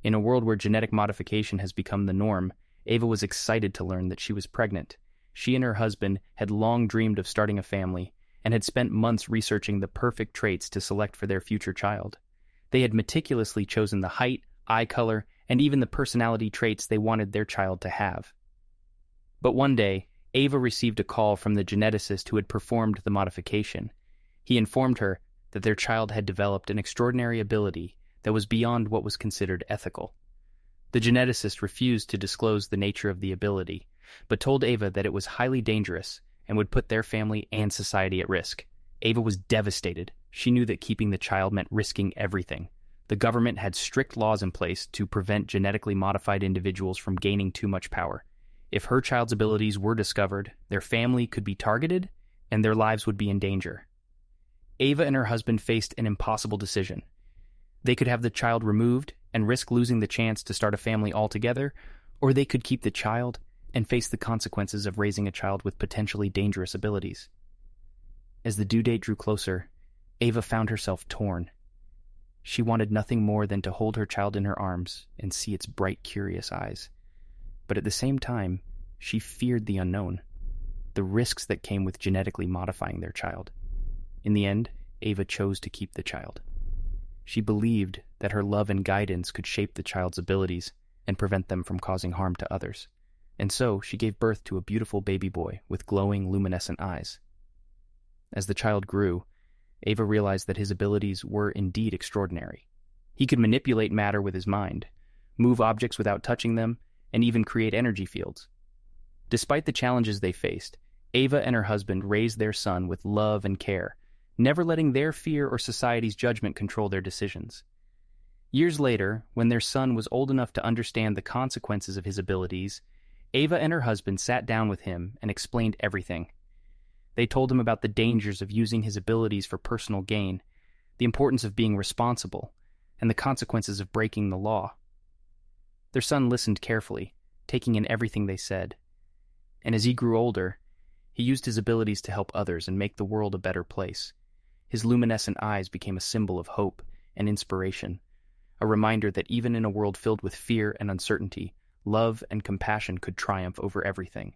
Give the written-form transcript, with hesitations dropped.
In a world where genetic modification has become the norm, Ava was excited to learn that she was pregnant. She and her husband had long dreamed of starting a family and had spent months researching the perfect traits to select for their future child. They had meticulously chosen the height, eye color, and even the personality traits they wanted their child to have. But one day, Ava received a call from the geneticist who had performed the modification. He informed her that their child had developed an extraordinary ability that was beyond what was considered ethical. The geneticist refused to disclose the nature of the ability, but told Ava that it was highly dangerous and would put their family and society at risk. Ava was devastated. She knew that keeping the child meant risking everything. The government had strict laws in place to prevent genetically modified individuals from gaining too much power. If her child's abilities were discovered, their family could be targeted and their lives would be in danger. Ava and her husband faced an impossible decision. They could have the child removed and risk losing the chance to start a family altogether, or they could keep the child and face the consequences of raising a child with potentially dangerous abilities. As the due date drew closer, Ava found herself torn. She wanted nothing more than to hold her child in her arms and see its bright, curious eyes. But at the same time, she feared the unknown, the risks that came with genetically modifying their child. In the end, Ava chose to keep the child. She believed that her love and guidance could shape the child's abilities and prevent them from causing harm to others. And so she gave birth to a beautiful baby boy with glowing, luminescent eyes. As the child grew, Ava realized that his abilities were indeed extraordinary. He could manipulate matter with his mind, move objects without touching them, and even create energy fields. Despite the challenges they faced, Ava and her husband raised their son with love and care, never letting their fear or society's judgment control their decisions. Years later, when their son was old enough to understand the consequences of his abilities, Ava and her husband sat down with him and explained everything. They told him about the dangers of using his abilities for personal gain, the importance of being responsible, and the consequences of breaking the law. Their son listened carefully, taking in everything they said. And as he grew older, he used his abilities to help others and make the world a better place. His luminescent eyes became a symbol of hope and inspiration, a reminder that even in a world filled with fear and uncertainty, love and compassion could triumph over everything.